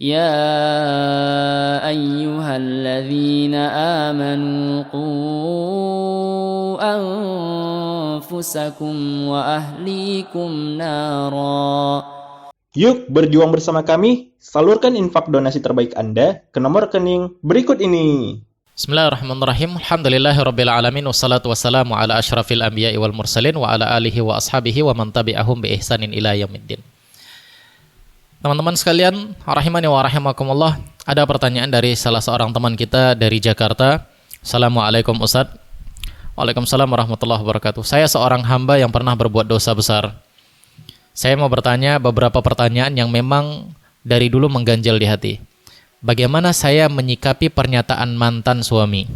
يا أيها الذين آمنوا قوا أنفسكم وأهليكم نارا. Yuk berjuang bersama kami, salurkan infak donasi terbaik Anda ke nomor rekening berikut ini. Bismillahirrahmanirrahim. Alhamdulillahirrabbilalamin. Wassalatu wassalamu ala asyrafil anbiya'i wal mursalin wa ala alihi wa ashabihi wa man tabi'ahum bi ihsanin ila yaumiddin. Teman-teman sekalian, rahimani wa rahimakumullah, ada pertanyaan dari salah seorang teman kita dari Jakarta. Assalamualaikum Ustaz. Waalaikumsalam warahmatullahi wabarakatuh. Saya seorang hamba yang pernah berbuat dosa besar. Saya mau bertanya beberapa pertanyaan yang memang dari dulu mengganjal di hati. Bagaimana saya menyikapi pernyataan mantan suami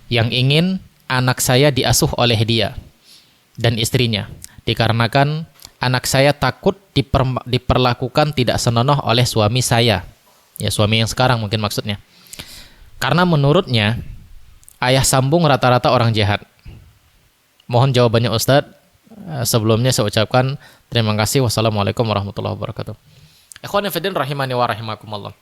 yang ingin anak saya diasuh oleh dia dan istrinya, dikarenakan anak saya takut diperlakukan tidak senonoh oleh suami saya. Ya, suami yang sekarang mungkin maksudnya. Karena menurutnya ayah sambung rata-rata orang jahat. Mohon jawabannya Ustadz. Sebelumnya saya ucapkan terima kasih. Wassalamualaikum warahmatullahi wabarakatuh. Ikhwan fillah rahimani wa rahimakumullah.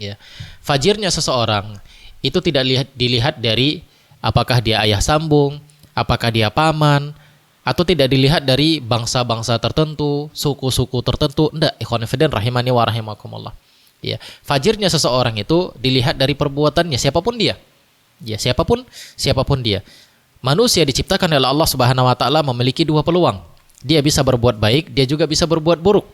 Ya. Fajirnya seseorang itu tidak dilihat dari apakah dia ayah sambung, apakah dia paman, atau tidak dilihat dari bangsa-bangsa tertentu, suku-suku tertentu. Enggak, ikhwan fillah rahimani wa rahimakumullah. Ya. Fajirnya seseorang itu dilihat dari perbuatannya, siapapun dia. Ya, siapapun dia. Manusia diciptakan oleh Allah Subhanahu wa taala memiliki dua peluang. Dia bisa berbuat baik, dia juga bisa berbuat buruk.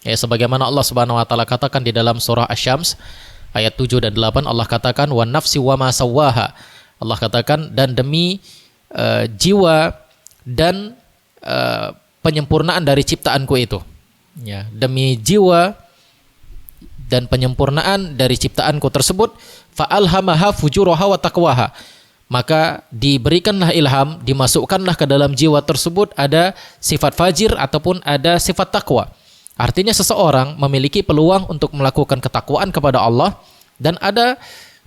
Ya, sebagaimana Allah Subhanahu wa taala katakan di dalam surah Asy-Syams ayat 7 dan 8, Allah katakan wan nafsi wa ma sawwaha. Allah katakan dan demi jiwa dan penyempurnaan dari ciptaanku itu. Ya, demi jiwa dan penyempurnaan dari ciptaanku tersebut, fa alhamaha fujuraha wa taqwaha. Maka diberikanlah ilham, dimasukkanlah ke dalam jiwa tersebut ada sifat fajir ataupun ada sifat takwa. Artinya seseorang memiliki peluang untuk melakukan ketakwaan kepada Allah dan ada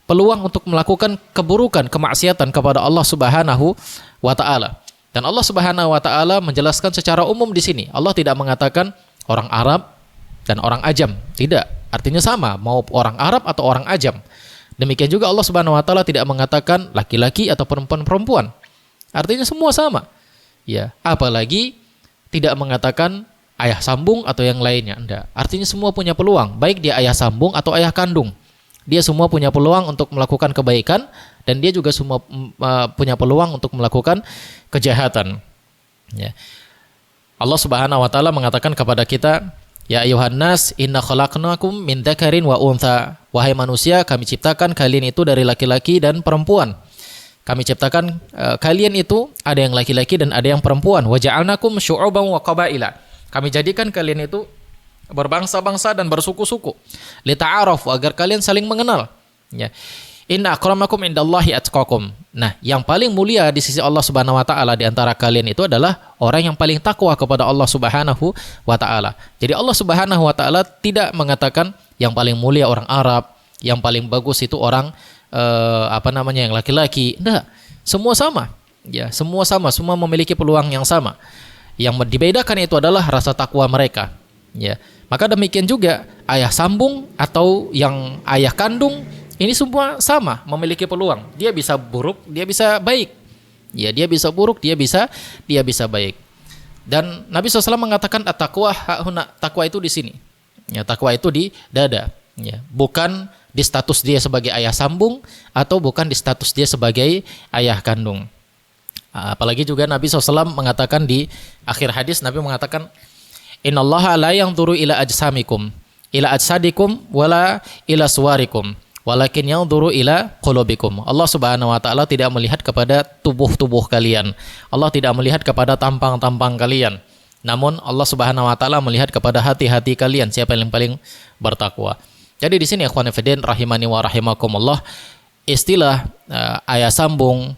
peluang untuk melakukan keburukan, kemaksiatan kepada Allah Subhanahu wa taala. Dan Allah Subhanahu wa taala menjelaskan secara umum di sini. Allah tidak mengatakan orang Arab dan orang Ajam. Tidak. Artinya sama, mau orang Arab atau orang Ajam. Demikian juga Allah Subhanahu wa taala tidak mengatakan laki-laki atau perempuan. Artinya semua sama. Ya, apalagi tidak mengatakan ayah sambung atau yang lainnya. Enggak. Artinya semua punya peluang, baik dia ayah sambung atau ayah kandung. Dia semua punya peluang untuk melakukan kebaikan dan dia juga semua punya peluang untuk melakukan kejahatan. Ya. Allah Subhanahu wa taala mengatakan kepada kita, ya ayuhan nas inna khalaqnakum min dzakarin wa untha. Wahai manusia, kami ciptakan kalian itu dari laki-laki dan perempuan. Kami ciptakan kalian itu ada yang laki-laki dan ada yang perempuan. Wa ja'alnakum syu'uban wa qabaila. Kami jadikan kalian itu berbangsa-bangsa dan bersuku-suku. Lita'arafu, agar kalian saling mengenal. Ya. Inna akramakum indallahi atqakum. Nah, yang paling mulia di sisi Allah Subhanahu wa taala di antara kalian itu adalah orang yang paling takwa kepada Allah Subhanahu wa taala. Jadi Allah Subhanahu wa taala tidak mengatakan yang paling mulia orang Arab, yang paling bagus itu orang yang laki-laki. Enggak, semua sama. Ya, semua sama, semua memiliki peluang yang sama. Yang dibedakan itu adalah rasa takwa mereka. Ya. Maka demikian juga ayah sambung atau yang ayah kandung ini semua sama memiliki peluang. Dia bisa buruk, dia bisa baik. Ya, dia bisa buruk, dia bisa baik. Dan Nabi SAW mengatakan at-taqwa hahuna, takwa itu di sini. Ya, takwa itu di dada. Ya, bukan di status dia sebagai ayah sambung atau bukan di status dia sebagai ayah kandung. Apalagi juga Nabi SAW mengatakan di akhir hadis, Nabi mengatakan innallaha la yanzuru ila ajsamikum ila ajsadikum wala ila suwarikum walakin yanzuru ila qulubikum. Allah Subhanahu wa taala tidak melihat kepada tubuh-tubuh kalian. Allah tidak melihat kepada tampang-tampang kalian. Namun Allah Subhanahu wa taala melihat kepada hati-hati kalian, siapa yang paling bertakwa. Jadi di sini ikhwan fillah rahimani wa rahimakumullah, istilah ayah sambung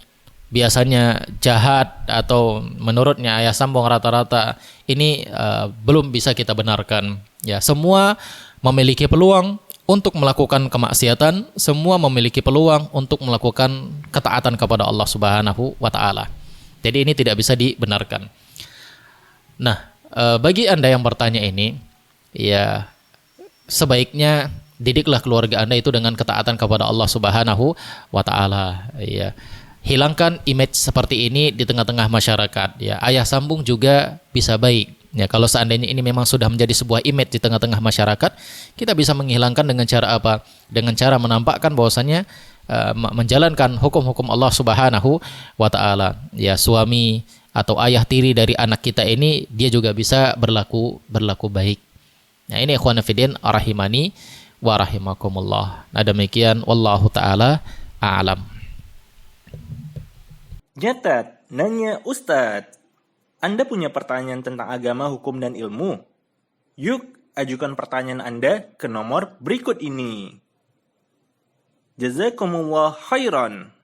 biasanya jahat atau menurutnya ayah sambung rata-rata ini belum bisa kita benarkan. Ya, semua memiliki peluang untuk melakukan kemaksiatan, semua memiliki peluang untuk melakukan ketaatan kepada Allah Subhanahu wa taala. Jadi ini tidak bisa dibenarkan. Nah, bagi Anda yang bertanya ini, ya sebaiknya didiklah keluarga Anda itu dengan ketaatan kepada Allah Subhanahu wa taala, ya. Hilangkan image seperti ini di tengah-tengah masyarakat, ya. Ayah sambung juga bisa baik. Ya, kalau seandainya ini memang sudah menjadi sebuah image di tengah-tengah masyarakat, kita bisa menghilangkan dengan cara apa? Dengan cara menampakkan bahwasannya menjalankan hukum-hukum Allah Subhanahu wa taala. Ya, suami atau ayah tiri dari anak kita ini dia juga bisa berlaku baik. Nah, ini ikhwan fillah rahimani wa rahimakumullah. Nah, demikian wallahu taala a'lam. Nyatat, nanya Ustadz. Anda punya pertanyaan tentang agama, hukum, dan ilmu? Yuk, ajukan pertanyaan Anda ke nomor berikut ini. Jazakumullah khairan.